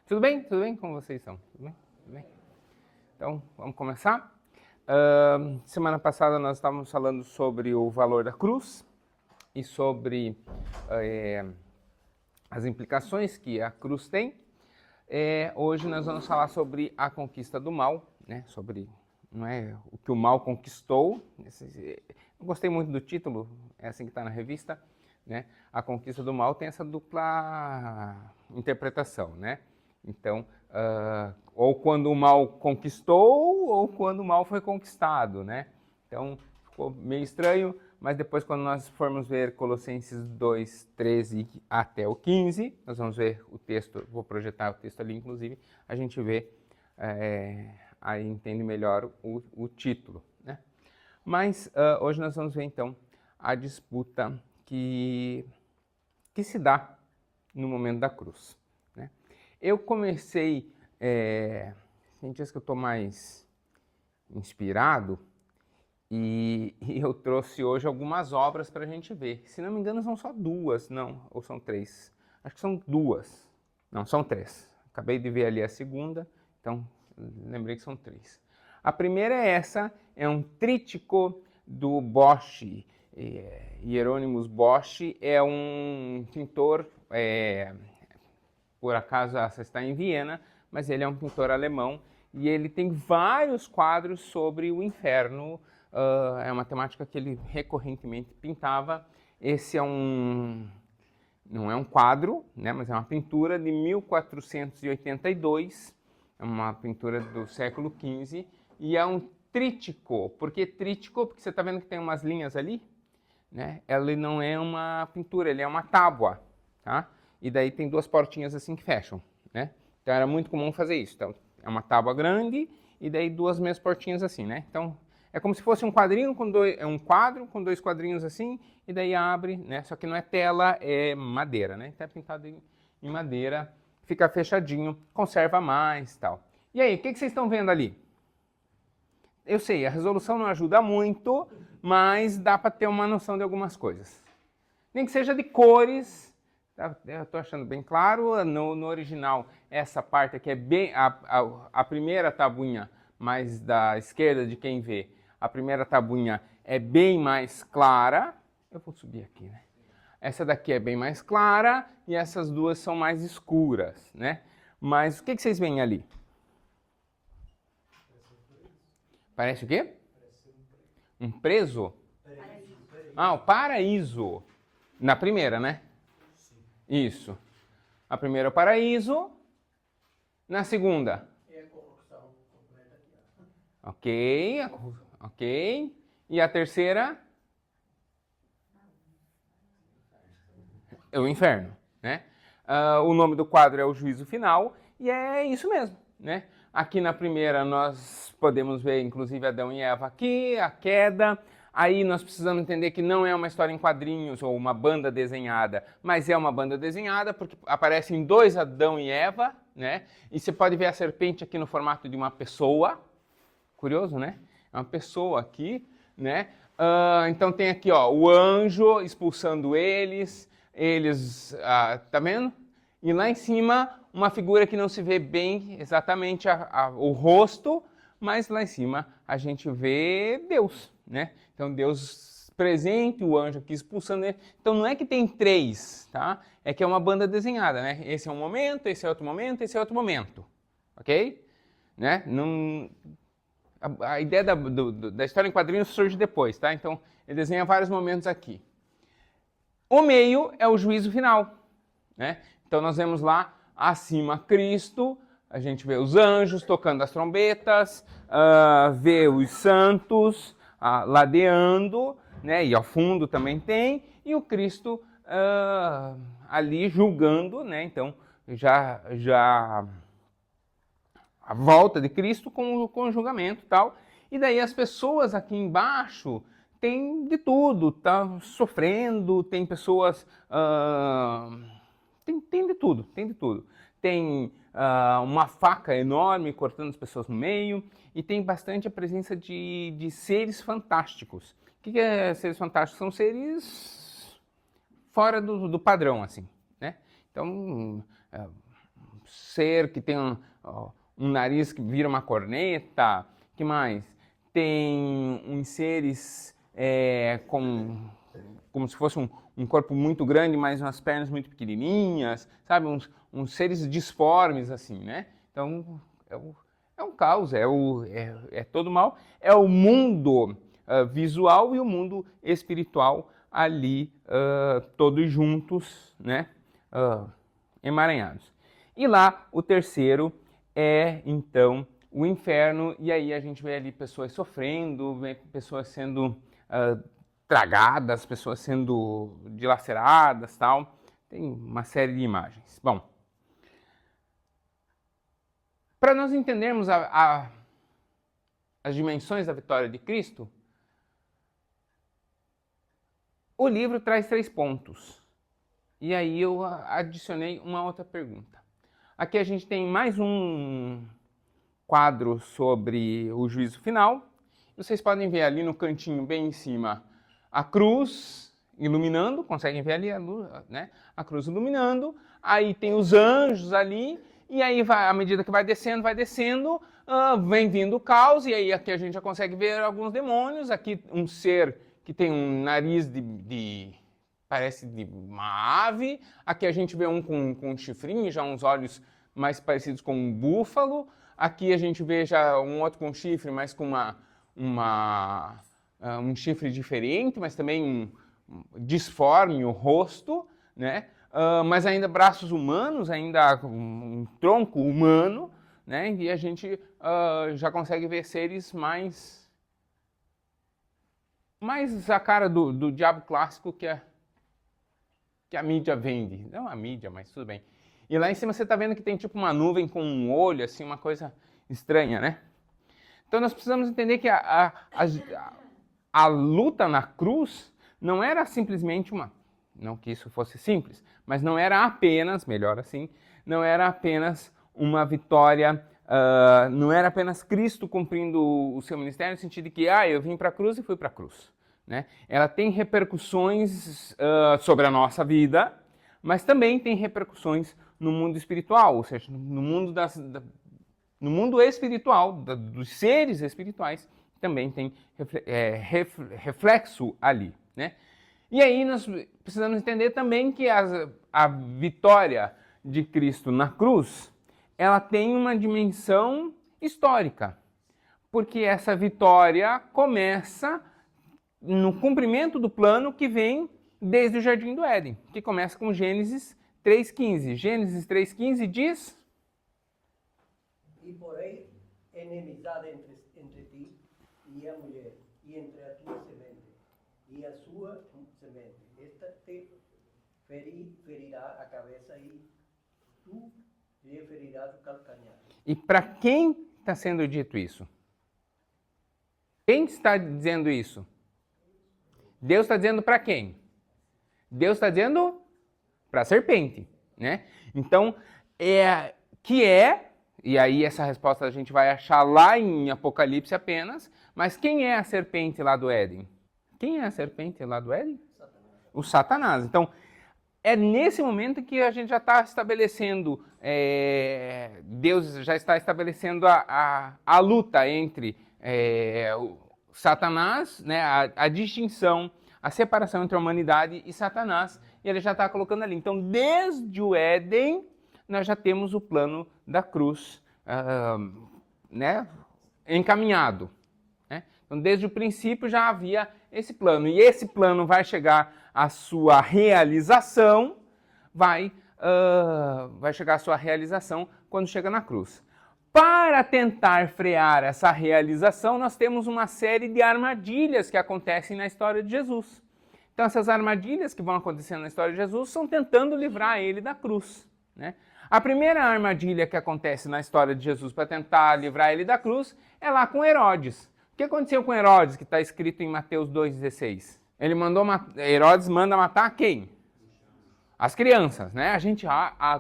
Tudo bem? Tudo bem? Como vocês estão? Tudo bem? Tudo bem? Então, vamos começar? Semana passada nós estávamos falando sobre o valor da cruz e sobre as implicações que a cruz tem. Hoje nós vamos falar sobre a conquista do mal, né? Sobre o que o mal conquistou. Eu gostei muito do título, é assim que está na revista, né? A conquista do mal tem essa dupla interpretação, né? Então, ou quando o mal conquistou, ou quando o mal foi conquistado, né? Então, ficou meio estranho, mas depois quando nós formos ver Colossenses 2, 13 até o 15, nós vamos ver o texto, vou projetar o texto ali, inclusive, a gente vê, aí entende melhor o título, né? Mas hoje nós vamos ver, então, a disputa que se dá no momento da cruz, né? Eu comecei, tem dias que eu estou mais inspirado, e eu trouxe hoje algumas obras para a gente ver. Se não me engano, são só duas, não, ou são três? Acho que são duas. Não, são três. Acabei de ver ali a segunda, então lembrei que são três. A primeira é essa, é um trítico do Bosch. Hieronymus Bosch é um pintor, por acaso essa está em Viena, mas ele é um pintor alemão e ele tem vários quadros sobre o inferno. É uma temática que ele recorrentemente pintava. Esse não é um quadro, né, mas é uma pintura de 1482, é uma pintura do século XV, e é um trítico. Por que trítico? Porque você está vendo que tem umas linhas ali, né? Ele não é uma pintura, ele é uma tábua, tá? E daí tem duas portinhas assim que fecham, né? Então era muito comum fazer isso. Então é uma tábua grande e daí duas meias portinhas assim, né? Então é como se fosse um quadrinho com um quadro com dois quadrinhos assim e daí abre, né? Só que não é tela, é madeira, né? Então é pintado em madeira, fica fechadinho, conserva mais, tal. E aí, o que vocês estão vendo ali? Eu sei, a resolução não ajuda muito, mas dá para ter uma noção de algumas coisas. Nem que seja de cores, eu estou achando bem claro. No original, essa parte aqui é bem a primeira tabuinha, mais da esquerda de quem vê, a primeira tabuinha é bem mais clara. Eu vou subir aqui, né? Essa daqui é bem mais clara e essas duas são mais escuras, né? Mas o que vocês veem ali? Parece o quê? Um preso? Ah, o paraíso. Na primeira, né? Isso. A primeira é o paraíso. Na segunda? É a corrupção completa aqui. Ok, ok. E a terceira? É o inferno, né? O nome do quadro é o juízo final e é isso mesmo, né? Aqui na primeira nós podemos ver, inclusive, Adão e Eva aqui, a queda. Aí nós precisamos entender que não é uma história em quadrinhos ou uma banda desenhada, mas é uma banda desenhada porque aparecem dois Adão e Eva, né? E você pode ver a serpente aqui no formato de uma pessoa. Curioso, né? É uma pessoa aqui, né? Então tem aqui, ó, o anjo expulsando eles, tá vendo? E lá em cima, uma figura que não se vê bem exatamente o rosto, mas lá em cima a gente vê Deus, né? Então Deus presente, o anjo aqui expulsando ele. Então não é que tem três, tá? É que é uma banda desenhada, né? Esse é um momento, esse é outro momento, esse é outro momento, ok? Né? Não... A ideia da história em quadrinhos surge depois, tá? Então ele desenha vários momentos aqui. O meio é o juízo final, né? Então nós vemos lá acima Cristo, a gente vê os anjos tocando as trombetas, vê os santos ladeando, né? E ao fundo também tem, e o Cristo ali julgando, né? Então já a volta de Cristo com o julgamento e tal. E daí as pessoas aqui embaixo tem de tudo, tá sofrendo, tem pessoas... tem de tudo, tem de tudo. Tem uma faca enorme cortando as pessoas no meio e tem bastante a presença de seres fantásticos. O que é seres fantásticos? São seres fora do padrão, assim, né? Então, ser que tem um nariz que vira uma corneta. Que mais? Tem uns seres como se fosse um corpo muito grande, mas umas pernas muito pequenininhas, sabe? Uns seres disformes, assim, né? Então, é um caos, é todo mal. É o mundo visual e o mundo espiritual ali, todos juntos, né? Emaranhados. E lá, o terceiro é, então, o inferno, e aí a gente vê ali pessoas sofrendo, vê pessoas sendo tragadas, pessoas sendo dilaceradas, tal. Tem uma série de imagens. Bom, para nós entendermos as dimensões da vitória de Cristo, o livro traz 3 pontos. E aí eu adicionei uma outra pergunta. Aqui a gente tem mais um quadro sobre o juízo final. Vocês podem ver ali no cantinho bem em cima a cruz iluminando, conseguem ver ali a luz, né? A cruz iluminando. Aí tem os anjos ali, e aí à medida que vai descendo, vem vindo o caos, e aí aqui a gente já consegue ver alguns demônios. Aqui um ser que tem um nariz parece de uma ave. Aqui a gente vê um com um chifrinho, já uns olhos mais parecidos com um búfalo. Aqui a gente vê já um outro com chifre, mas com um chifre diferente, mas também disforme o rosto, né? Mas ainda braços humanos, ainda um tronco humano, né? E a gente já consegue ver seres mais a cara do diabo clássico que a mídia vende. Não a mídia, mas tudo bem. E lá em cima você está vendo que tem tipo uma nuvem com um olho, assim, uma coisa estranha, né? Então nós precisamos entender que a luta na cruz não era simplesmente não que isso fosse simples, mas não era apenas, melhor assim, não era apenas uma vitória, não era apenas Cristo cumprindo o seu ministério no sentido de que, eu vim para a cruz e fui para a cruz. Né? Ela tem repercussões sobre a nossa vida, mas também tem repercussões no mundo espiritual, ou seja, no mundo espiritual, dos seres espirituais, também tem reflexo ali. Né? E aí nós precisamos entender também que a vitória de Cristo na cruz, ela tem uma dimensão histórica, porque essa vitória começa no cumprimento do plano que vem desde o Jardim do Éden, que começa com Gênesis 3,15. Gênesis 3,15 diz: E porém, enemizade entre ti e a mulher, e entre a tua semente e a sua semente. Esta te ferirá a cabeça e tu lhe ferirás o calcanhar. E para quem está sendo dito isso? Quem está dizendo isso? Deus está dizendo para quem? Deus está dizendo para a serpente, né? Então, e aí essa resposta a gente vai achar lá em Apocalipse apenas, mas quem é a serpente lá do Éden? Quem é a serpente lá do Éden? Satanás. O Satanás. Então, é nesse momento que a gente já está estabelecendo, Deus já está estabelecendo a luta entre o Satanás, né, a distinção, a separação entre a humanidade e Satanás, e ele já está colocando ali. Então, desde o Éden, nós já temos o plano da cruz né, encaminhado. Né? Então, desde o princípio já havia esse plano, e esse plano vai chegar à sua realização, vai chegar à sua realização quando chega na cruz. Para tentar frear essa realização, nós temos uma série de armadilhas que acontecem na história de Jesus. Então, essas armadilhas que vão acontecendo na história de Jesus são tentando livrar ele da cruz. Né? A primeira armadilha que acontece na história de Jesus para tentar livrar ele da cruz é lá com Herodes. O que aconteceu com Herodes, que está escrito em Mateus 2,16? Herodes manda matar quem? As crianças, né?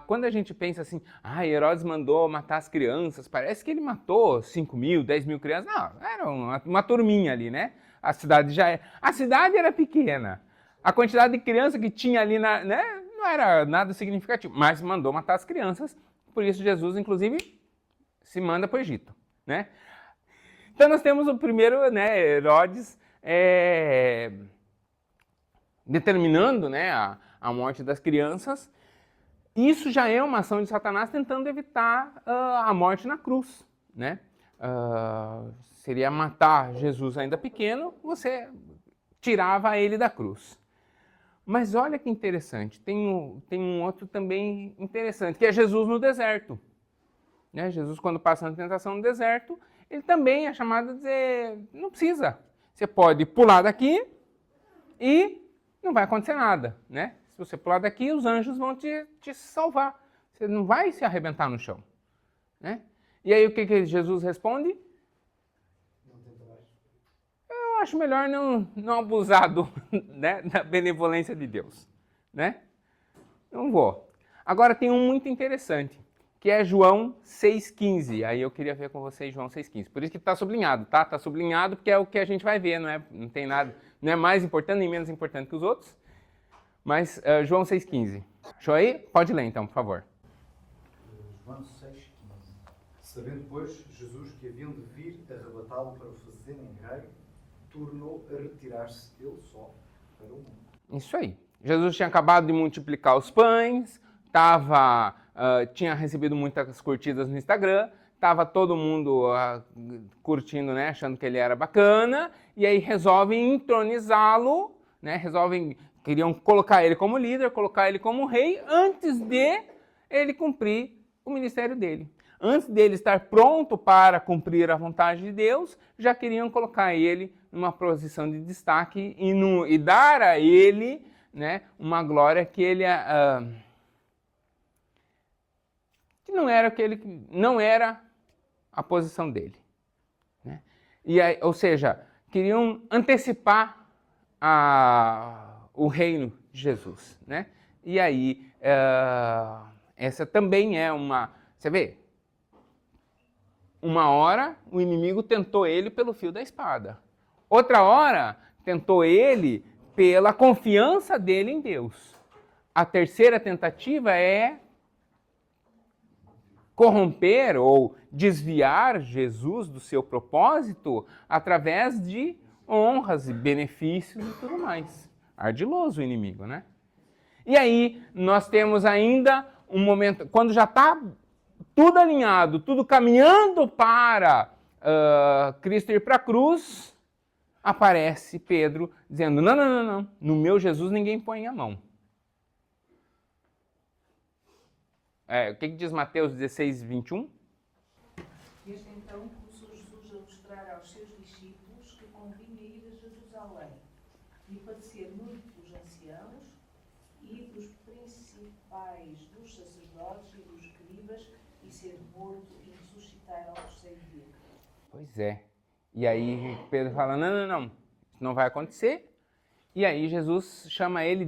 Quando a gente pensa assim, Herodes mandou matar as crianças, parece que ele matou 5 mil, 10 mil crianças. Não, era uma turminha ali, né? A cidade era pequena. A quantidade de crianças que tinha ali, né, não era nada significativo, mas mandou matar as crianças Por isso Jesus, inclusive, se manda para o Egito, né? Então nós temos o primeiro, né, Herodes determinando, né, a morte das crianças. Isso já é uma ação de Satanás tentando evitar a morte na cruz, né? Seria matar Jesus ainda pequeno, você tirava ele da cruz. Mas olha que interessante, tem um outro também interessante, que é Jesus no deserto. Né? Jesus, quando passa na tentação no deserto, ele também é chamado a dizer, não precisa, você pode pular daqui e não vai acontecer nada, né? Se você pular daqui, os anjos vão te salvar, você não vai se arrebentar no chão, né? E aí o que Jesus responde? Eu acho melhor não abusar né, da benevolência de Deus, né? Não vou. Agora tem um muito interessante, que é João 6,15. Aí eu queria ver com vocês João 6,15. Por isso que está sublinhado, tá? Está sublinhado porque é o que a gente vai ver, não tem nada, não é mais importante nem menos importante que os outros. Mas João 6,15. Achou aí? Pode ler então, por favor. João 6,15. Sabendo, pois, Jesus que haviam de vir arrebatá-lo para o fazerem rei, tornou a retirar-se ele só para o mundo. Isso aí. Jesus tinha acabado de multiplicar os pães, tinha recebido muitas curtidas no Instagram, estava todo mundo curtindo, né, achando que ele era bacana, e aí resolvem entronizá-lo, né, queriam colocar ele como líder, colocar ele como rei, antes de ele cumprir o ministério dele. Antes dele estar pronto para cumprir a vontade de Deus, já queriam colocar ele numa posição de destaque e dar a ele, né, uma glória que ele que não era a posição dele, né? E aí, ou seja, queriam antecipar o reino de Jesus, né? E aí essa também é você vê, uma hora o inimigo tentou ele pelo fio da espada. Outra hora tentou ele pela confiança dele em Deus. A terceira tentativa é corromper ou desviar Jesus do seu propósito através de honras e benefícios e tudo mais. Ardiloso o inimigo, né? E aí nós temos ainda um momento, quando já está tudo alinhado, tudo caminhando para Cristo ir para a cruz, aparece Pedro dizendo, não, no meu Jesus ninguém põe a mão. O que diz Mateus 16, 21? Desde então começou Jesus a mostrar aos seus discípulos que convinha ir a Jerusalém e padecer muito dos anciãos e dos principais dos sacerdotes e dos escribas e ser morto e ressuscitar ao terceiro dia. Pois é. E aí Pedro fala, não, isso não vai acontecer. E aí Jesus chama ele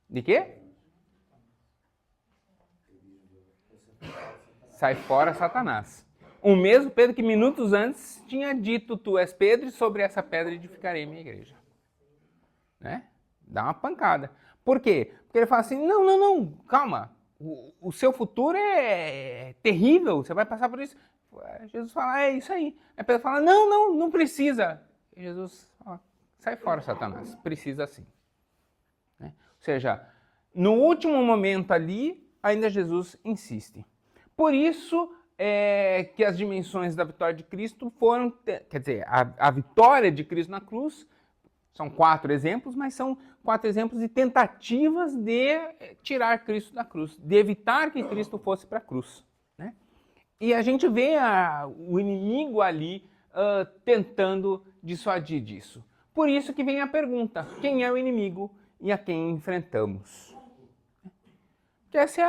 de quê? Sai fora, Satanás. O mesmo Pedro que minutos antes tinha dito, tu és Pedro e sobre essa pedra edificarei minha igreja. Né? Dá uma pancada. Por quê? Porque ele fala assim, não, calma, o seu futuro é terrível, você vai passar por isso. Jesus fala, é isso aí. Aí Pedro fala, não precisa. E Jesus fala, sai fora, Satanás, precisa sim. Né? Ou seja, no último momento ali, ainda Jesus insiste. Por isso que as dimensões da vitória de Cristo foram, quer dizer, a vitória de Cristo na cruz, são 4 exemplos, mas são 4 exemplos de tentativas de tirar Cristo da cruz, de evitar que Cristo fosse para a cruz. Né? E a gente vê o inimigo ali tentando dissuadir disso. Por isso que vem a pergunta, quem é o inimigo e a quem enfrentamos? Que essa é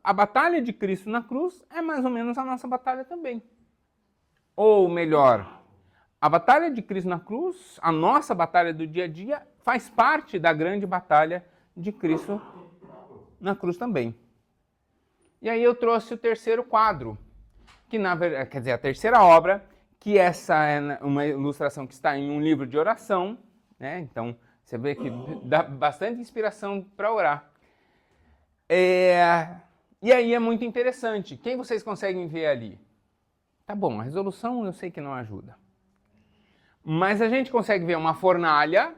a batalha de Cristo na cruz, é mais ou menos a nossa batalha também. Ou melhor, a batalha de Cristo na cruz, a nossa batalha do dia a dia, faz parte da grande batalha de Cristo na cruz também. E aí eu trouxe o terceiro quadro, que na verdade, quer dizer, a terceira obra, que essa é uma ilustração que está em um livro de oração, né? Então você vê que dá bastante inspiração para orar. E aí é muito interessante. Quem vocês conseguem ver ali? Tá bom, a resolução eu sei que não ajuda. Mas a gente consegue ver uma fornalha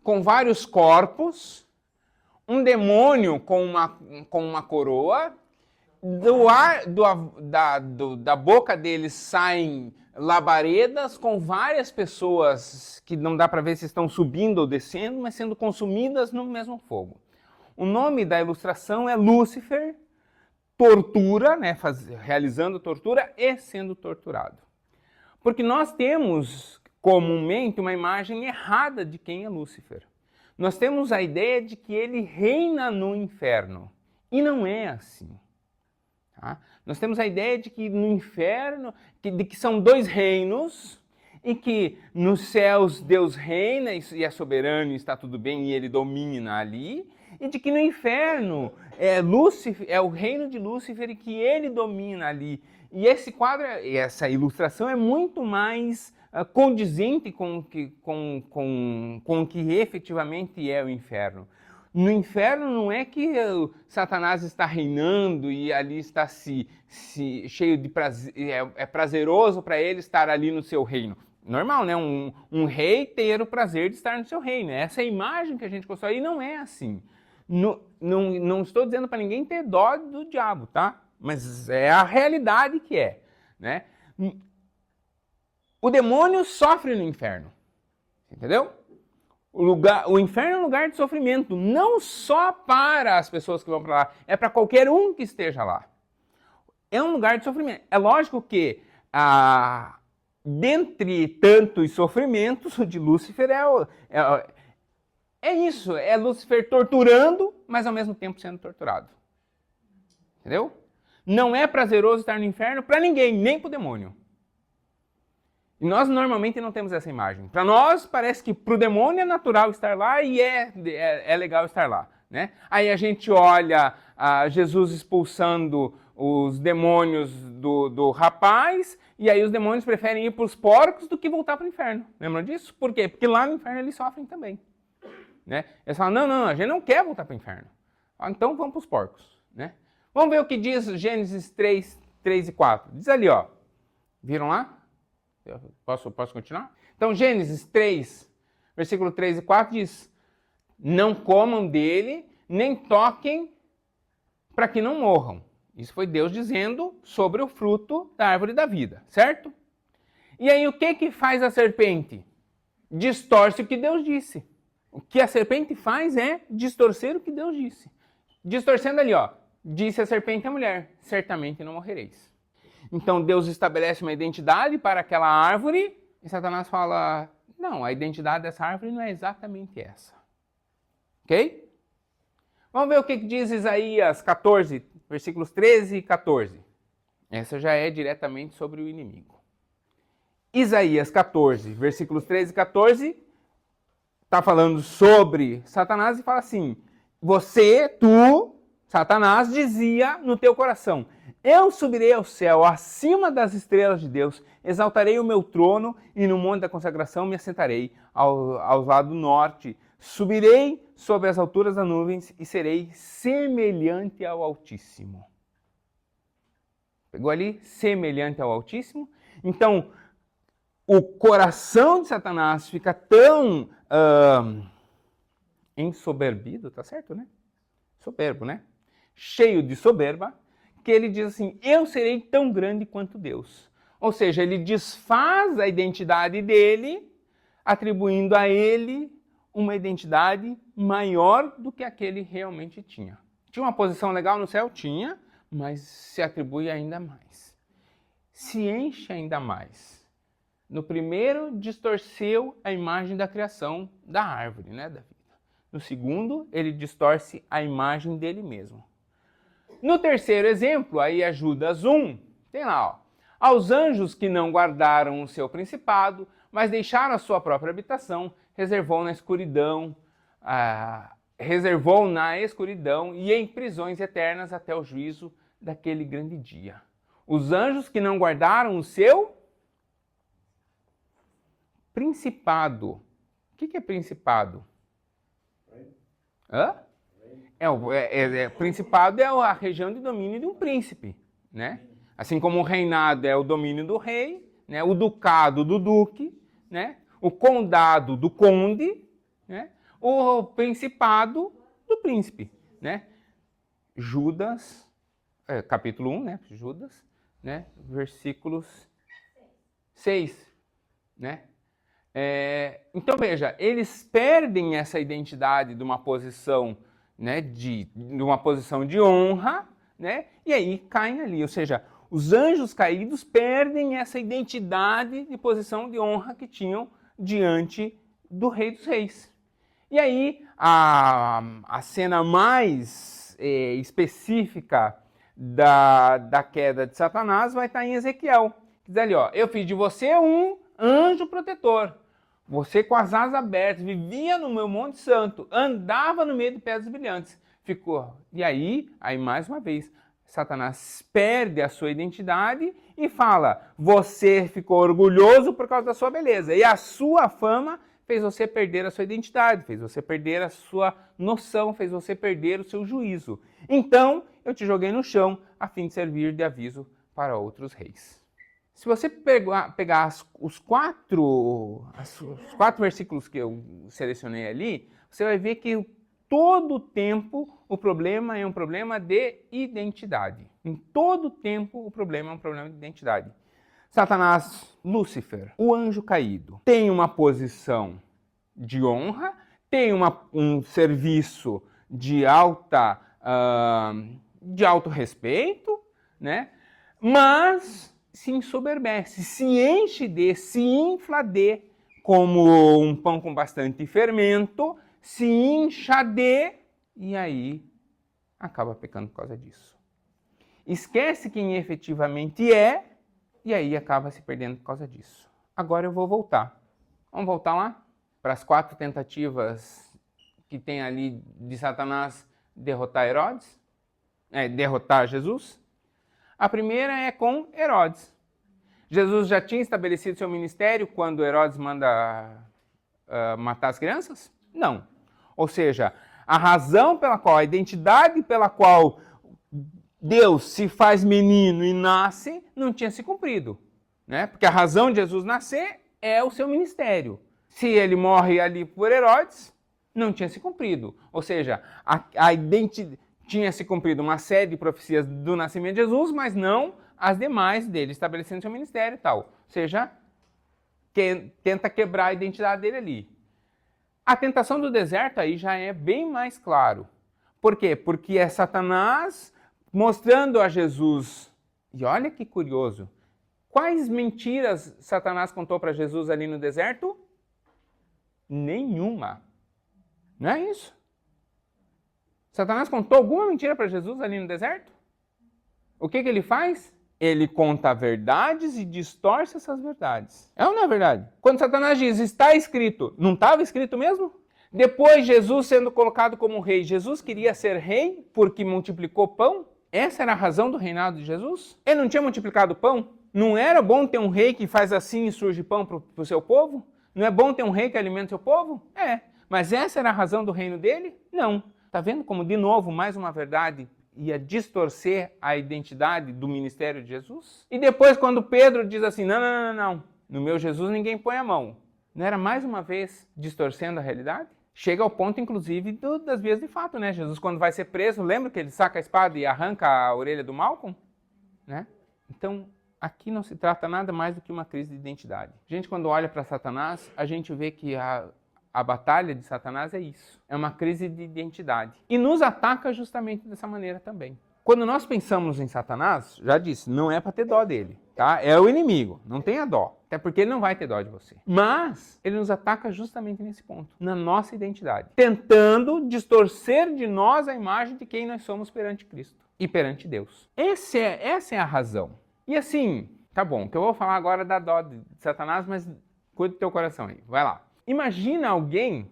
com vários corpos, um demônio com uma coroa, da boca deles saem labaredas com várias pessoas que não dá para ver se estão subindo ou descendo, mas sendo consumidas no mesmo fogo. O nome da ilustração é Lúcifer, tortura, né, realizando tortura e sendo torturado. Porque nós temos comumente uma imagem errada de quem é Lúcifer. Nós temos a ideia de que ele reina no inferno. E não é assim. Tá? Nós temos a ideia de que no inferno, de que são dois reinos, e que nos céus Deus reina e é soberano e está tudo bem e ele domina ali, e de que no inferno é o reino de Lúcifer e que ele domina ali. E esse quadro, essa ilustração é muito mais condizente com o que efetivamente é o inferno. No inferno não é que Satanás está reinando e ali está cheio de prazer, é prazeroso para ele estar ali no seu reino. Normal, né? Um rei ter o prazer de estar no seu reino. Essa é a imagem que a gente constrói e não é assim. Não estou dizendo para ninguém ter dó do diabo, tá? Mas é a realidade que é, né? O demônio sofre no inferno, entendeu? O inferno é um lugar de sofrimento, não só para as pessoas que vão para lá, é para qualquer um que esteja lá. É um lugar de sofrimento. É lógico que, dentre tantos sofrimentos, o de Lúcifer é isso, é Lúcifer torturando, mas ao mesmo tempo sendo torturado. Entendeu? Não é prazeroso estar no inferno para ninguém, nem para o demônio. E nós normalmente não temos essa imagem. Para nós, parece que para o demônio é natural estar lá e é legal estar lá. Né? Aí a gente olha Jesus expulsando os demônios do rapaz, e aí os demônios preferem ir para os porcos do que voltar para o inferno. Lembram disso? Por quê? Porque lá no inferno eles sofrem também. Né? Eles falam, não, a gente não quer voltar para o inferno. Então vamos para os porcos. Né? Vamos ver o que diz Gênesis 3 e 4. Diz ali, ó. Viram lá? Posso continuar? Então, Gênesis 3, versículo 3 e 4 diz: não comam dele, nem toquem, para que não morram. Isso foi Deus dizendo sobre o fruto da árvore da vida, certo? E aí, o que faz a serpente? Distorce o que Deus disse. O que a serpente faz é distorcer o que Deus disse. Distorcendo ali, ó. Disse a serpente à mulher: certamente não morrereis. Então Deus estabelece uma identidade para aquela árvore e Satanás fala, não, a identidade dessa árvore não é exatamente essa. Ok? Vamos ver o que diz Isaías 14, versículos 13 e 14. Essa já é diretamente sobre o inimigo. Isaías 14, versículos 13 e 14, está falando sobre Satanás e fala assim, tu, Satanás, dizia no teu coração, eu subirei ao céu, acima das estrelas de Deus, exaltarei o meu trono e no monte da consagração me assentarei aos lados do norte. Subirei sobre as alturas das nuvens e serei semelhante ao Altíssimo. Pegou ali? Semelhante ao Altíssimo? Então, o coração de Satanás fica tão ensoberbido, tá certo, né? Soberbo, né? Cheio de soberba, que ele diz assim, eu serei tão grande quanto Deus. Ou seja, ele desfaz a identidade dele, atribuindo a ele uma identidade maior do que a que ele realmente tinha. Tinha uma posição legal no céu? Tinha, mas se atribui ainda mais. Se enche ainda mais. No primeiro, distorceu a imagem da criação da árvore, né, da vida. No segundo, ele distorce a imagem dele mesmo. No terceiro exemplo, aí é Judas 1, tem lá, ó. Aos anjos que não guardaram o seu principado, mas deixaram a sua própria habitação, reservou na escuridão e em prisões eternas até o juízo daquele grande dia. Os anjos que não guardaram o seu principado. O que é principado? Hã? Principado é a região de domínio de um príncipe, né? Assim como o reinado é o domínio do rei, né? O ducado do duque, né? O condado do conde, né? O principado do príncipe, né? Judas, capítulo 1, né? Judas, né? Versículos 6, né? Então veja, eles perdem essa identidade de uma posição, né? De uma posição de honra, né? E aí caem ali, ou seja, os anjos caídos perdem essa identidade de posição de honra que tinham diante do Rei dos Reis. E aí, a cena mais específica da queda de Satanás vai estar em Ezequiel. Diz ali, ó, eu fiz de você um anjo protetor. Você com as asas abertas, vivia no meu monte santo, andava no meio de pedras brilhantes. E aí mais uma vez, Satanás perde a sua identidade e fala, você ficou orgulhoso por causa da sua beleza. E a sua fama fez você perder a sua identidade, fez você perder a sua noção, fez você perder o seu juízo. Então, eu te joguei no chão a fim de servir de aviso para outros reis. Se você pegar os quatro versículos que eu selecionei ali, você vai ver que todo o tempo o problema é um problema de identidade. Em todo o tempo o problema é um problema de identidade. Satanás, Lúcifer, o anjo caído, tem uma posição de honra, tem um serviço de alto respeito, né? Mas se ensoberbece, se enche se infla como um pão com bastante fermento, se incha e aí acaba pecando por causa disso. Esquece quem efetivamente é, e aí acaba se perdendo por causa disso. Agora eu vou voltar. Vamos voltar lá? Para as 4 tentativas que tem ali de Satanás derrotar derrotar Jesus. A primeira é com Herodes. Jesus já tinha estabelecido seu ministério quando Herodes manda matar as crianças? Não. Ou seja, a razão pela qual, a identidade pela qual Deus se faz menino e nasce, não tinha se cumprido, né? Porque a razão de Jesus nascer é o seu ministério. Se ele morre ali por Herodes, não tinha se cumprido. Ou seja, tinha se cumprido uma série de profecias do nascimento de Jesus, mas não as demais dele, estabelecendo seu ministério e tal. Ou seja, tenta quebrar a identidade dele ali. A tentação do deserto aí já é bem mais claro. Por quê? Porque é Satanás mostrando a Jesus. E olha que curioso. Quais mentiras Satanás contou para Jesus ali no deserto? Nenhuma. Não é isso? Satanás contou alguma mentira para Jesus ali no deserto? O que ele faz? Ele conta verdades e distorce essas verdades. É ou não é verdade? Quando Satanás diz, está escrito, não estava escrito mesmo? Depois, Jesus sendo colocado como rei, Jesus queria ser rei porque multiplicou pão? Essa era a razão do reinado de Jesus? Ele não tinha multiplicado pão? Não era bom ter um rei que faz assim e surge pão para o seu povo? Não é bom ter um rei que alimenta o seu povo? É. Mas essa era a razão do reino dele? Não. Está vendo como, de novo, mais uma verdade ia distorcer a identidade do ministério de Jesus? E depois, quando Pedro diz assim, não, no meu Jesus ninguém põe a mão. Não era mais uma vez distorcendo a realidade? Chega ao ponto, inclusive, das vias de fato, né? Jesus, quando vai ser preso, lembra que ele saca a espada e arranca a orelha do Malcolm? Né? Então, aqui não se trata nada mais do que uma crise de identidade. A gente, quando olha para Satanás, a gente vê que a batalha de Satanás é isso. É uma crise de identidade. E nos ataca justamente dessa maneira também. Quando nós pensamos em Satanás, já disse, não é para ter dó dele, tá? É o inimigo, não tenha dó. Até porque ele não vai ter dó de você. Mas ele nos ataca justamente nesse ponto, na nossa identidade. Tentando distorcer de nós a imagem de quem nós somos perante Cristo e perante Deus. Essa é a razão. E assim, tá bom, que eu vou falar agora da dó de Satanás, mas cuida do teu coração aí, vai lá. Imagina alguém,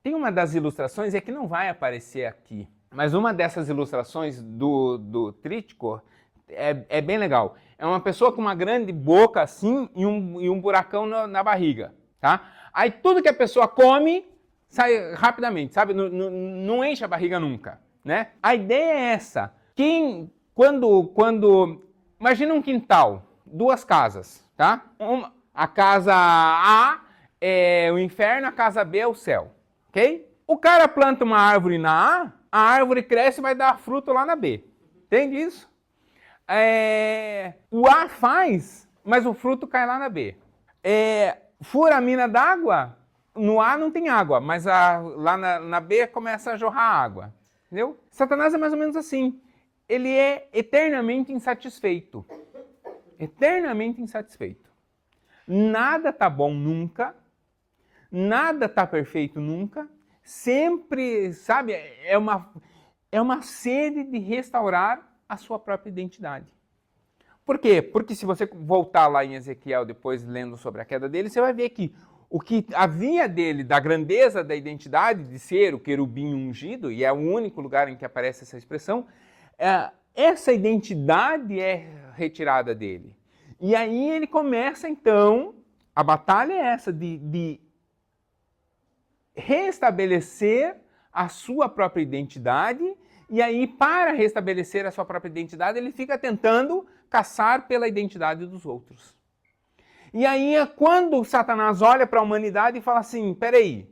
tem uma das ilustrações, é que não vai aparecer aqui, mas uma dessas ilustrações do trítico é bem legal. É uma pessoa com uma grande boca assim e um buracão na barriga, tá? Aí tudo que a pessoa come sai rapidamente, sabe? Não enche a barriga nunca, né? A ideia é essa. Imagina um quintal, duas casas, tá? A casa A é o inferno, a casa B é o céu, ok? O cara planta uma árvore na A árvore cresce e vai dar fruto lá na B. Entende isso? O A faz, mas o fruto cai lá na B. Fura a mina d'água, no A não tem água, mas lá na B começa a jorrar água. Entendeu? Satanás é mais ou menos assim. Ele é eternamente insatisfeito. Eternamente insatisfeito. Nada tá bom nunca. Nada tá perfeito nunca. Sempre, sabe, é uma sede de restaurar a sua própria identidade. Por quê? Porque se você voltar lá em Ezequiel, depois lendo sobre a queda dele, você vai ver que o que havia dele, da grandeza da identidade de ser o querubim ungido, e é o único lugar em que aparece essa expressão, essa identidade é retirada dele. E aí ele começa, então, a batalha é essa, de restabelecer a sua própria identidade, e aí, para restabelecer a sua própria identidade, ele fica tentando caçar pela identidade dos outros. E aí é quando Satanás olha para a humanidade e fala assim, peraí,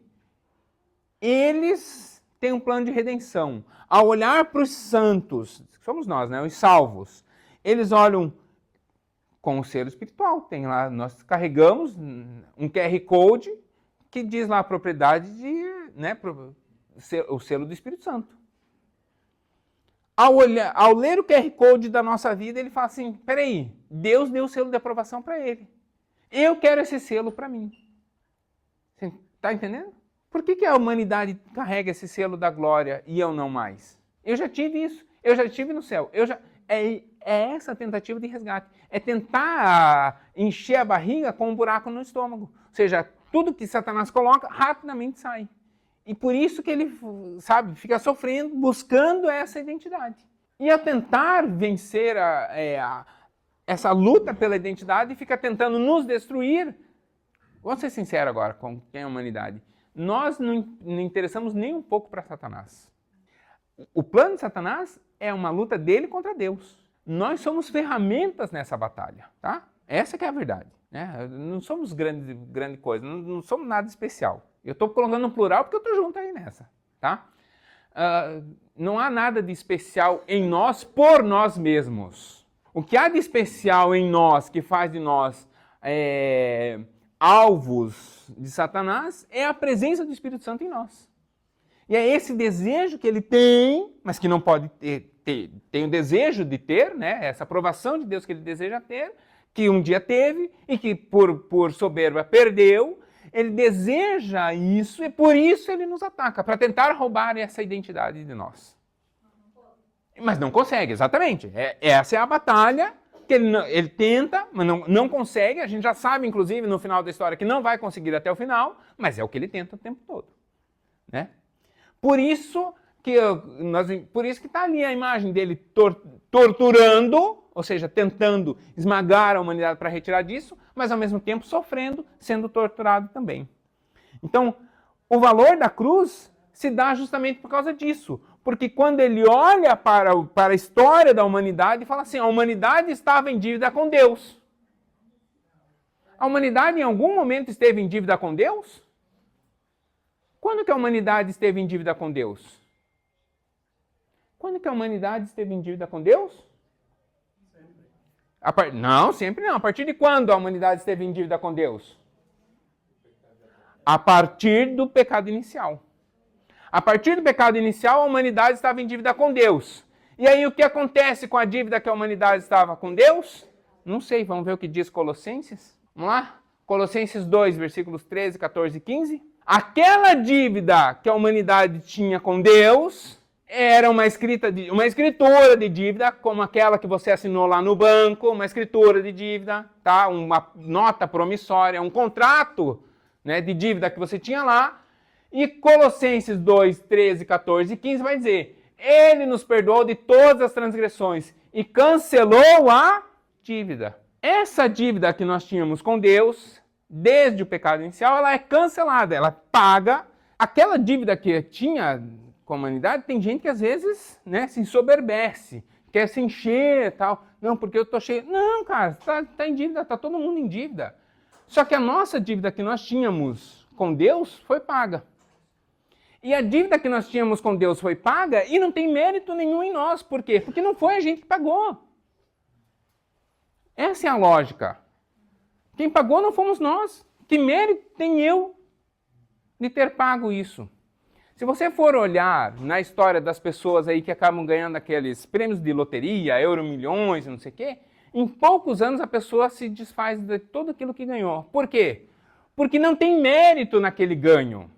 eles têm um plano de redenção. Ao olhar para os santos, somos nós, né, os salvos, eles olham com o selo espiritual. Tem lá, nós carregamos um QR Code que diz lá a propriedade o selo do Espírito Santo. Ao ler o QR Code da nossa vida, ele fala assim, peraí, Deus deu o selo de aprovação para ele. Eu quero esse selo para mim. Você está entendendo? Por que a humanidade carrega esse selo da glória e eu não mais? Eu já tive isso, eu já estive no céu. É essa tentativa de resgate. É tentar encher a barriga com um buraco no estômago. Ou seja, tudo que Satanás coloca rapidamente sai. E por isso que ele, sabe, fica sofrendo, buscando essa identidade. E ao tentar vencer essa luta pela identidade, fica tentando nos destruir. Vamos ser sinceros agora com quem é a humanidade. Nós não interessamos nem um pouco para Satanás. O plano de Satanás é uma luta dele contra Deus. Nós somos ferramentas nessa batalha, tá? Essa que é a verdade. Né? Não somos grande coisa, não somos nada especial. Eu estou colocando no plural porque eu estou junto aí nessa, tá? Não há nada de especial em nós por nós mesmos. O que há de especial em nós, que faz de nós alvos de Satanás, é a presença do Espírito Santo em nós. E é esse desejo que ele tem, mas que não pode tem o desejo de ter, né? Essa aprovação de Deus que ele deseja ter, que um dia teve e que por soberba perdeu. Ele deseja isso e por isso ele nos ataca, para tentar roubar essa identidade de nós. Mas não consegue, exatamente. Essa é a batalha que ele tenta, mas não consegue. A gente já sabe, inclusive, no final da história, que não vai conseguir até o final, mas é o que ele tenta o tempo todo. Né? Por isso que está ali a imagem dele torturando, ou seja, tentando esmagar a humanidade para retirar disso, mas ao mesmo tempo sofrendo, sendo torturado também. Então, o valor da cruz se dá justamente por causa disso. Porque quando ele olha para a história da humanidade, fala assim, a humanidade estava em dívida com Deus. A humanidade em algum momento esteve em dívida com Deus? Quando que a humanidade esteve em dívida com Deus? Quando que a humanidade esteve em dívida com Deus? Não, sempre não. A partir de quando a humanidade esteve em dívida com Deus? A partir do pecado inicial. A partir do pecado inicial, a humanidade estava em dívida com Deus. E aí o que acontece com a dívida que a humanidade estava com Deus? Não sei, vamos ver o que diz Colossenses. Vamos lá? Colossenses 2, versículos 13, 14 e 15. Aquela dívida que a humanidade tinha com Deus era uma escritura de dívida, como aquela que você assinou lá no banco, uma escritura de dívida, tá? Uma nota promissória, um contrato, né, de dívida que você tinha lá. E Colossenses 2, 13, 14 e 15 vai dizer, ele nos perdoou de todas as transgressões e cancelou a dívida. Essa dívida que nós tínhamos com Deus, desde o pecado inicial, ela é cancelada, ela paga aquela dívida que tinha com a humanidade, tem gente que às vezes, né, se ensoberbece, quer se encher e tal. Não, porque eu tô cheio. Não, cara, tá em dívida, tá todo mundo em dívida. Só que a nossa dívida que nós tínhamos com Deus foi paga. E a dívida que nós tínhamos com Deus foi paga e não tem mérito nenhum em nós. Por quê? Porque não foi a gente que pagou. Essa é a lógica. Quem pagou não fomos nós. Que mérito tem eu de ter pago isso? Se você for olhar na história das pessoas aí que acabam ganhando aqueles prêmios de loteria, Euromilhões, não sei o quê, em poucos anos a pessoa se desfaz de tudo aquilo que ganhou. Por quê? Porque não tem mérito naquele ganho.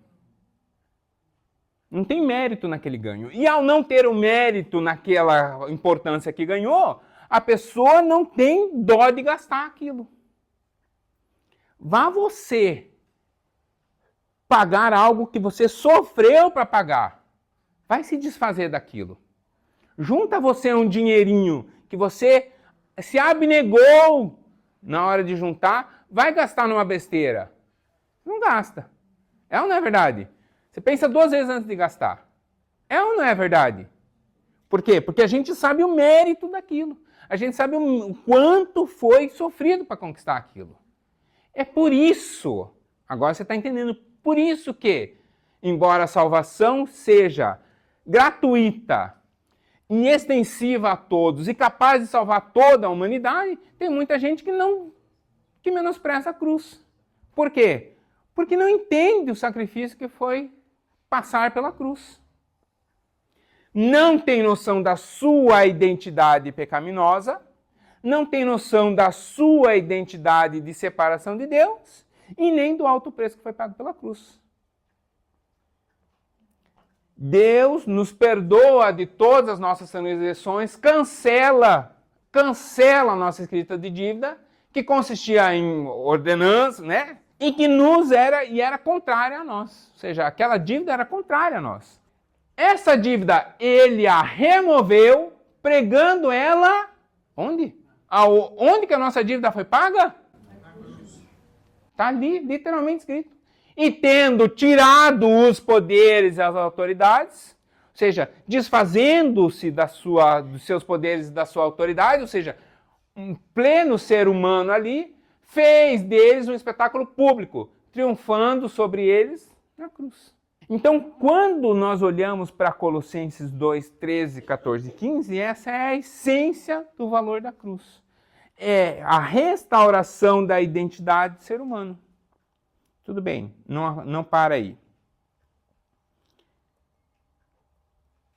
Não tem mérito naquele ganho. E ao não ter o mérito naquela importância que ganhou, a pessoa não tem dó de gastar aquilo. Vá você pagar algo que você sofreu para pagar. Vai se desfazer daquilo. Junta você um dinheirinho que você se abnegou na hora de juntar, vai gastar numa besteira. Não gasta. É ou não é verdade? Você pensa 2 vezes antes de gastar. É ou não é verdade? Por quê? Porque a gente sabe o mérito daquilo. A gente sabe o quanto foi sofrido para conquistar aquilo. É por isso, agora você está entendendo, por isso que, embora a salvação seja gratuita e extensiva a todos e capaz de salvar toda a humanidade, tem muita gente que menospreza a cruz. Por quê? Porque não entende o sacrifício que foi passar pela cruz. Não tem noção da sua identidade pecaminosa, não tem noção da sua identidade de separação de Deus e nem do alto preço que foi pago pela cruz. Deus nos perdoa de todas as nossas transgressões, cancela a nossa escrita de dívida, que consistia em ordenança, né? E que era contrária a nós. Ou seja, aquela dívida era contrária a nós. Essa dívida, ele a removeu, pregando ela... Onde? Onde que a nossa dívida foi paga? Está ali, literalmente escrito. E tendo tirado os poderes e as autoridades, ou seja, desfazendo-se dos seus poderes e da sua autoridade, ou seja, um pleno ser humano ali, fez deles um espetáculo público, triunfando sobre eles na cruz. Então, quando nós olhamos para Colossenses 2, 13, 14 e 15, essa é a essência do valor da cruz. É a restauração da identidade do ser humano. Tudo bem, não para aí.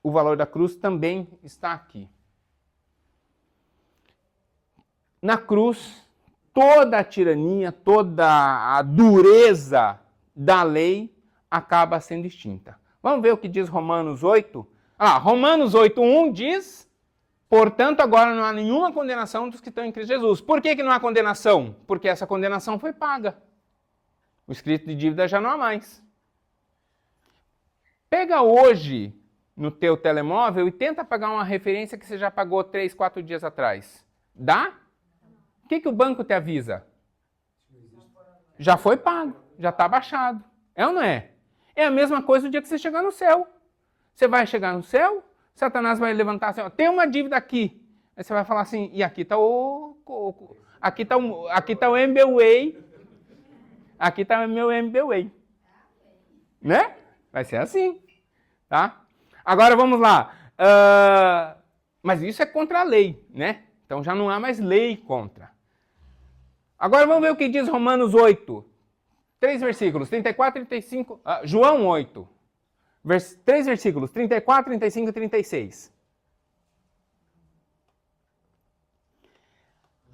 O valor da cruz também está aqui. Na cruz, toda a tirania, toda a dureza da lei acaba sendo extinta. Vamos ver o que diz Romanos 8? Romanos 8:1 diz: portanto, agora não há nenhuma condenação dos que estão em Cristo Jesus. Por que não há condenação? Porque essa condenação foi paga. O escrito de dívida já não há mais. Pega hoje no teu telemóvel e tenta pagar uma referência que você já pagou 3, 4 dias atrás. Dá? O que o banco te avisa? Já foi pago, já está baixado. É ou não é? É a mesma coisa o dia que você chegar no céu. Você vai chegar no céu, Satanás vai levantar assim, tem uma dívida aqui. Aí você vai falar assim, e aqui está aqui tá o MBWay. Aqui está o meu MBWay. Né? Vai ser assim. Tá? Agora vamos lá. Mas isso é contra a lei, né? Então já não há mais lei contra. Agora vamos ver o que diz Romanos 8. 3 versículos, 34 e 35. João 8. 3 versículos, 34, 35 e 36.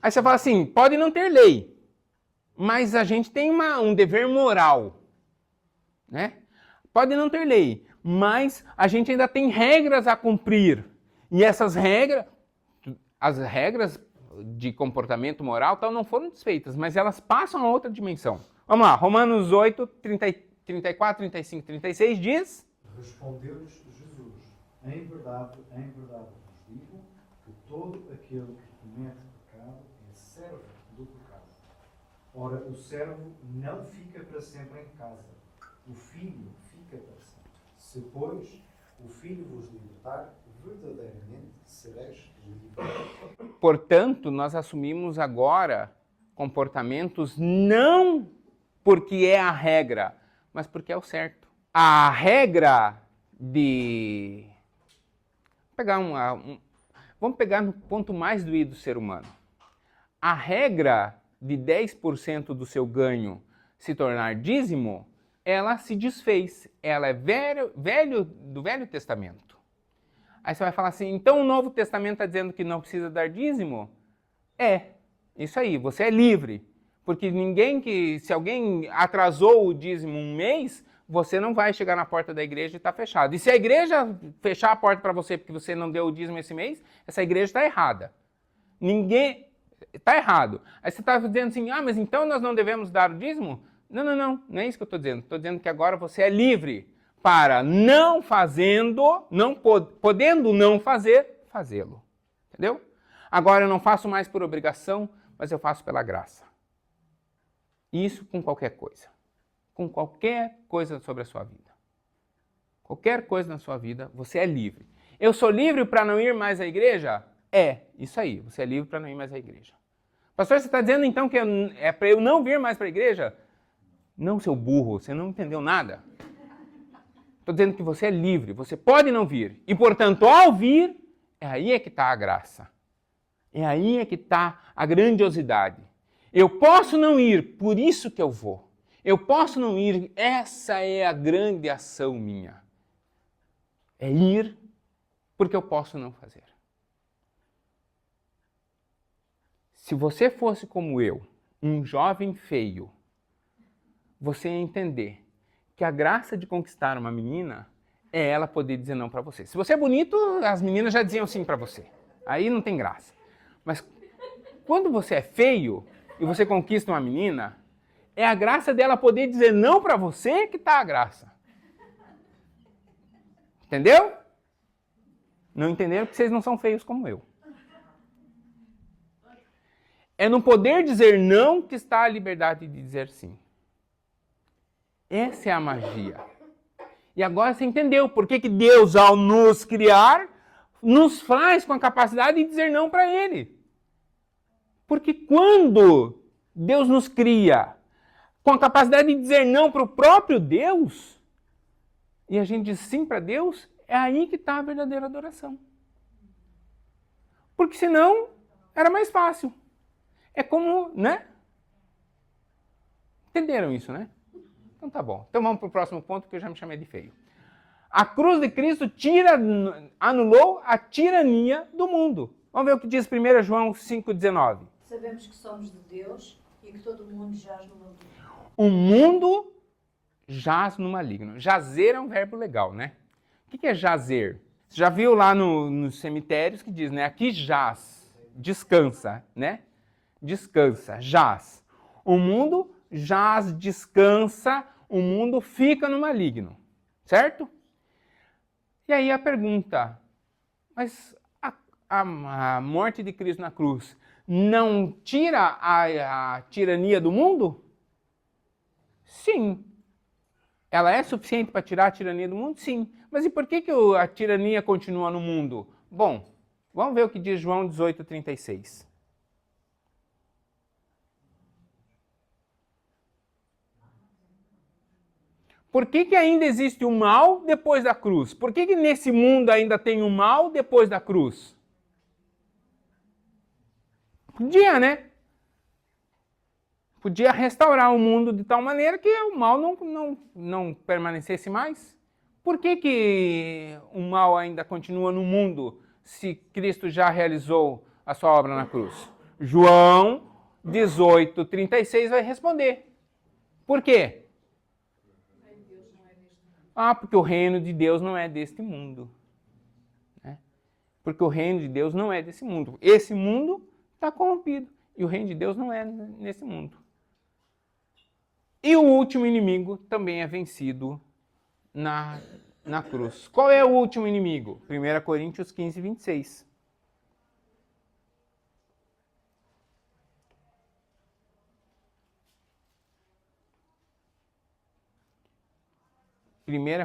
Aí você fala assim, pode não ter lei, mas a gente tem um dever moral. Né? Pode não ter lei, mas a gente ainda tem regras a cumprir. E essas regras, as regras de comportamento moral tal, não foram desfeitas, mas elas passam a outra dimensão. Vamos lá, Romanos 8, 34, 35 e 36 diz... Respondeu-lhes Jesus, em verdade vos digo, que todo aquele que comete pecado é servo do pecado. Ora, o servo não fica para sempre em casa, o filho fica para sempre. Se, pois, o Filho vos libertar, verdadeiramente sereis livres. Portanto, nós assumimos agora comportamentos não porque é a regra, mas porque é o certo. A regra de... Vamos pegar no ponto mais doído do ser humano. A regra de 10% do seu ganho se tornar dízimo, ela se desfez. Ela é do Velho Testamento. Aí você vai falar assim, então o Novo Testamento está dizendo que não precisa dar dízimo? É, isso aí, você é livre. Porque se alguém atrasou o dízimo um mês, você não vai chegar na porta da igreja e está fechado. E se a igreja fechar a porta para você porque você não deu o dízimo esse mês, essa igreja está errada. Está errado. Aí você está dizendo assim, mas então nós não devemos dar o dízimo? Não é isso que eu estou dizendo. Estou dizendo que agora você é livre para não fazendo, podendo não fazer, fazê-lo. Entendeu? Agora eu não faço mais por obrigação, mas eu faço pela graça. Isso com qualquer coisa. Com qualquer coisa sobre a sua vida. Qualquer coisa na sua vida, você é livre. Eu sou livre para não ir mais à igreja? É, isso aí, você é livre para não ir mais à igreja. Pastor, você está dizendo então que é para eu não vir mais para a igreja? Não, seu burro, você não entendeu nada. Estou dizendo que você é livre, você pode não vir. E, portanto, ao vir, é aí que está a graça. É aí que está a grandiosidade. Eu posso não ir, por isso que eu vou. Eu posso não ir, essa é a grande ação minha. É ir porque eu posso não fazer. Se você fosse como eu, um jovem feio, você ia entender que a graça de conquistar uma menina é ela poder dizer não para você. Se você é bonito, as meninas já diziam sim para você. Aí não tem graça. Mas quando você é feio e você conquista uma menina, é a graça dela poder dizer não para você que está a graça. Entendeu? Não entenderam porque vocês não são feios como eu. É no poder dizer não que está a liberdade de dizer sim. Essa é a magia. E agora você entendeu por que Deus, ao nos criar, nos faz com a capacidade de dizer não para Ele. Porque quando Deus nos cria com a capacidade de dizer não para o próprio Deus, e a gente diz sim para Deus, é aí que está a verdadeira adoração. Porque senão era mais fácil. É como, né? Entenderam isso, né? Então tá bom. Então vamos para o próximo ponto, que eu já me chamei de feio. A cruz de Cristo anulou a tirania do mundo. Vamos ver o que diz 1 João 5,19. Sabemos que somos de Deus e que todo mundo jaz no maligno. O mundo jaz no maligno. Jazer é um verbo legal, né? O que é jazer? Você já viu lá nos cemitérios que diz, né? Aqui jaz, descansa, né? Descansa, jaz. O mundo jaz, descansa, o mundo fica no maligno, certo? E aí a pergunta, mas a morte de Cristo na cruz não tira a tirania do mundo? Sim. Ela é suficiente para tirar a tirania do mundo? Sim. Mas e por que a tirania continua no mundo? Bom, vamos ver o que diz João 18,36. Por que ainda existe o mal depois da cruz? Por que nesse mundo ainda tem o mal depois da cruz? Podia, né? Podia restaurar o mundo de tal maneira que o mal não permanecesse mais. Por que o mal ainda continua no mundo se Cristo já realizou a sua obra na cruz? João 18,36 vai responder. Por quê? Porque o reino de Deus não é deste mundo. Né? Porque o reino de Deus não é desse mundo. Esse mundo está corrompido. E o reino de Deus não é nesse mundo. E o último inimigo também é vencido na cruz. Qual é o último inimigo? 1 Coríntios 15, 26.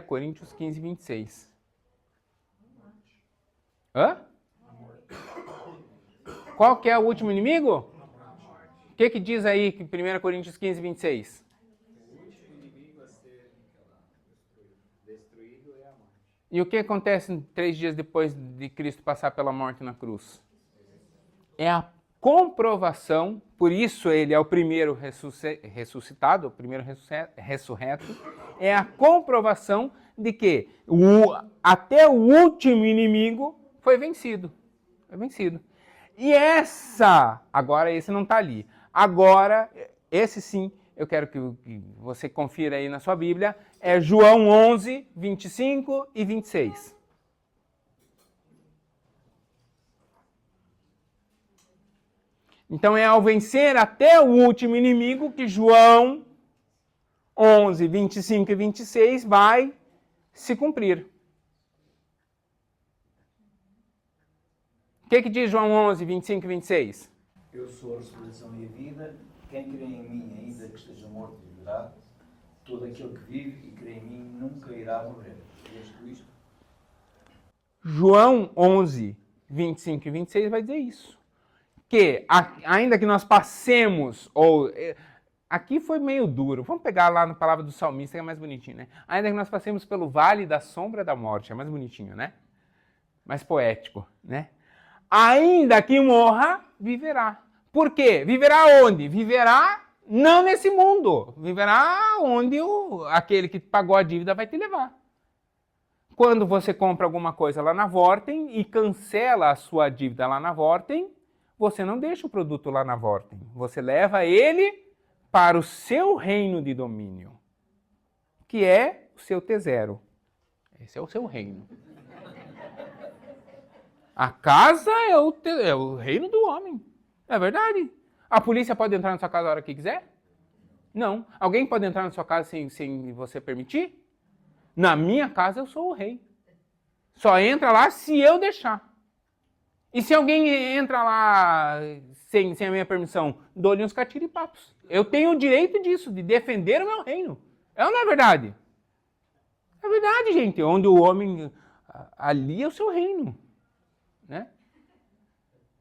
Coríntios 15, 26. Hã? Qual que é o último inimigo? O que diz aí em 1 Coríntios 15, 26? O último inimigo a ser destruído é a morte. E o que acontece 3 dias depois de Cristo passar pela morte na cruz? É a comprovação, por isso ele é o primeiro ressuscitado, o primeiro ressurreto, é a comprovação de que até o último inimigo foi vencido. Foi vencido. E agora esse não está ali. Agora, esse sim, eu quero que você confira aí na sua Bíblia, é João 11, 25 e 26. Então é ao vencer até o último inimigo que João 11, 25 e 26 vai se cumprir. O que diz João 11, 25 e 26? Eu sou a ressurreição e a vida. Quem crê em mim, ainda que esteja morto, viverá. Todo aquele que vive e crê em mim nunca irá morrer. Isto. João 11, 25 e 26 vai dizer isso. Que ainda que nós passemos, aqui foi meio duro, vamos pegar lá na palavra do salmista que é mais bonitinho, né? Ainda que nós passemos pelo vale da sombra da morte, é mais bonitinho, né? Mais poético, né? Ainda que morra, viverá. Por quê? Viverá onde? Viverá não nesse mundo. Viverá onde aquele que pagou a dívida vai te levar. Quando você compra alguma coisa lá na Vorten e cancela a sua dívida lá na Vorten, você não deixa o produto lá na Vorten. Você leva ele para o seu reino de domínio, que é o seu T0. Esse é o seu reino. A casa é o reino do homem. É verdade. A polícia pode entrar na sua casa a hora que quiser? Não. Alguém pode entrar na sua casa sem você permitir? Na minha casa eu sou o rei. Só entra lá se eu deixar. E se alguém entra lá sem a minha permissão, dou-lhe uns catiripapos. Eu tenho o direito disso, de defender o meu reino. É ou não é verdade? É verdade, gente. Onde o homem... Ali é o seu reino. Né?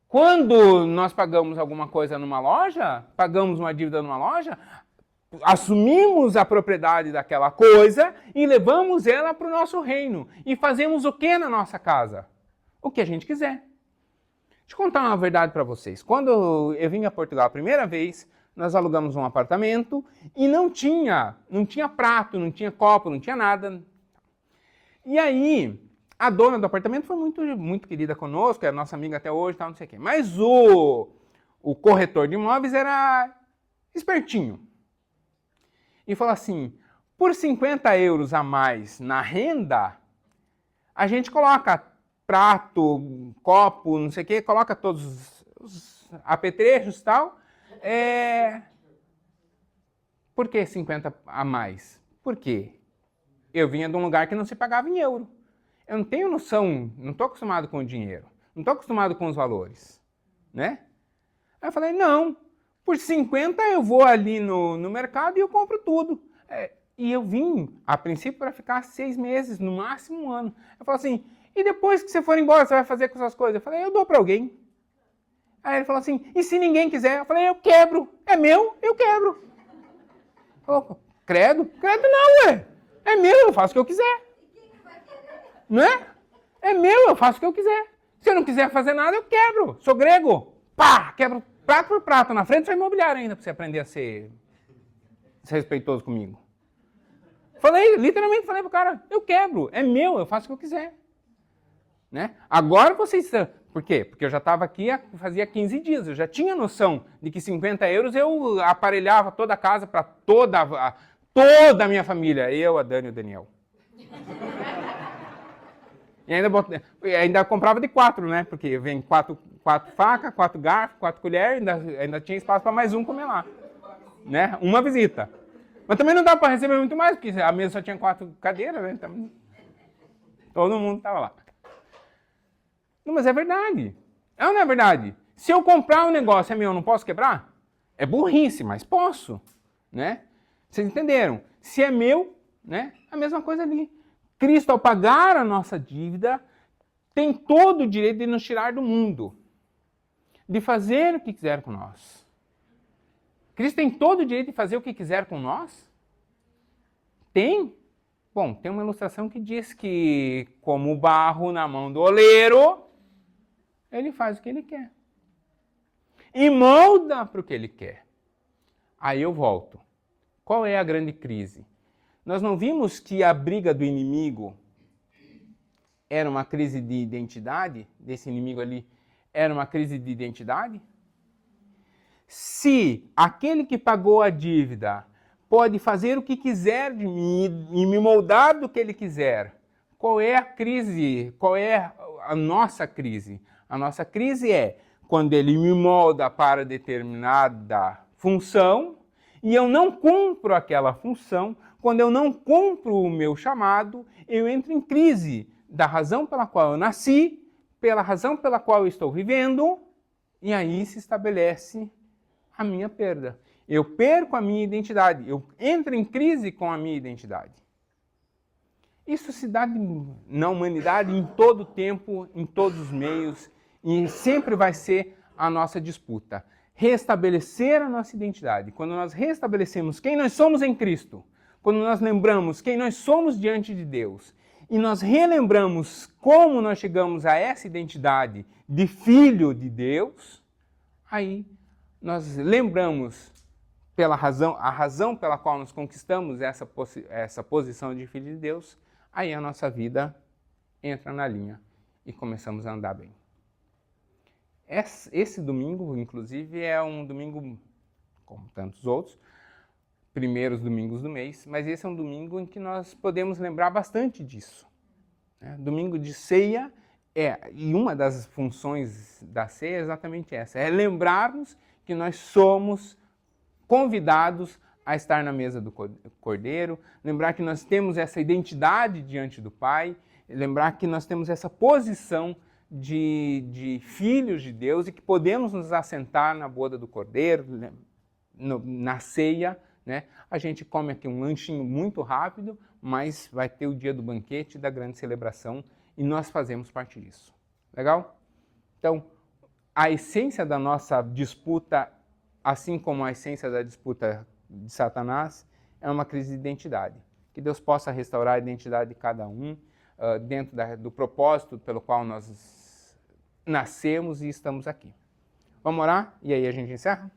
Quando nós pagamos alguma coisa numa loja, pagamos uma dívida numa loja, assumimos a propriedade daquela coisa e levamos ela para o nosso reino. E fazemos o que na nossa casa? O que a gente quiser. Deixa eu contar uma verdade para vocês. Quando eu vim a Portugal a primeira vez, nós alugamos um apartamento e não tinha prato, não tinha copo, não tinha nada. E aí, a dona do apartamento foi muito, muito querida conosco, é nossa amiga até hoje, tal, não sei o quê. Mas o corretor de imóveis era espertinho. E falou assim, por 50 euros a mais na renda, a gente coloca prato, copo, não sei o quê, coloca todos os apetrechos e tal. Por que 50 a mais? Por quê? Eu vinha de um lugar que não se pagava em euro. Eu não tenho noção, não estou acostumado com o dinheiro, não estou acostumado com os valores, né? Aí eu falei, não, por 50 eu vou ali no mercado e eu compro tudo. E eu vim, a princípio, para ficar 6 meses, no máximo 1 ano. Eu falei assim, e depois que você for embora, você vai fazer com essas coisas? Eu falei, eu dou para alguém. Aí ele falou assim, e se ninguém quiser? Eu falei, eu quebro, é meu, eu quebro. Ele falou, credo? Credo não, ué. É meu, eu faço o que eu quiser. Não é? É meu, eu faço o que eu quiser. Se eu não quiser fazer nada, eu quebro. Sou grego. Pá, quebro prato por prato. Na frente do seu imobiliário ainda, para você aprender a ser respeitoso comigo. Literalmente falei pro cara, eu quebro. É meu, eu faço o que eu quiser. Né? Agora vocês... Por quê? Porque eu já estava aqui fazia 15 dias. Eu já tinha noção de que 50 euros eu aparelhava toda a casa para toda a minha família. Eu, a Dani e o Daniel. E ainda comprava de 4, né? Porque vem 4 facas, 4 garfos, 4 colheres, ainda tinha espaço para mais um comer lá. Né? Uma visita. Mas também não dava para receber muito mais, porque a mesa só tinha 4 cadeiras, né? Então, todo mundo estava lá. Não, mas é verdade. É ou não é verdade? Se eu comprar um negócio é meu, eu não posso quebrar? É burrice, mas posso. Né? Vocês entenderam? Se é meu, né? A mesma coisa ali. Cristo, ao pagar a nossa dívida, tem todo o direito de nos tirar do mundo, de fazer o que quiser com nós. Cristo tem todo o direito de fazer o que quiser com nós? Tem? Bom, tem uma ilustração que diz que, como o barro na mão do oleiro, ele faz o que ele quer. E molda para o que ele quer. Aí eu volto. Qual é a grande crise? Nós não vimos que a briga do inimigo era uma crise de identidade? Desse inimigo ali era uma crise de identidade? Se aquele que pagou a dívida pode fazer o que quiser de mim e me moldar do que ele quiser, qual é a crise? Qual é a nossa crise? A nossa crise é quando ele me molda para determinada função e eu não cumpro aquela função. Quando eu não cumpro o meu chamado, eu entro em crise da razão pela qual eu nasci, pela razão pela qual eu estou vivendo, e aí se estabelece a minha perda. Eu perco a minha identidade, eu entro em crise com a minha identidade. Isso se dá na humanidade em todo tempo, em todos os meios, e sempre vai ser a nossa disputa. Restabelecer a nossa identidade. Quando nós restabelecemos quem nós somos em Cristo, quando nós lembramos quem nós somos diante de Deus, e nós relembramos como nós chegamos a essa identidade de filho de Deus, aí nós lembramos a razão pela qual nós conquistamos essa posição de filho de Deus, aí a nossa vida entra na linha e começamos a andar bem. Esse domingo, inclusive, é um domingo, como tantos outros, primeiros domingos do mês, mas esse é um domingo em que nós podemos lembrar bastante disso. Domingo de ceia e uma das funções da ceia é exatamente essa, é lembrarmos que nós somos convidados a estar na mesa do Cordeiro, lembrar que nós temos essa identidade diante do Pai, lembrar que nós temos essa posição de filhos de Deus e que podemos nos assentar na boda do Cordeiro, na ceia, né? A gente come aqui um lanchinho muito rápido, mas vai ter o dia do banquete, da grande celebração, e nós fazemos parte disso. Legal? Então, a essência da nossa disputa, assim como a essência da disputa de Satanás, é uma crise de identidade. Que Deus possa restaurar a identidade de cada um, dentro do propósito pelo qual nós nascemos e estamos aqui. Vamos orar? E aí a gente encerra?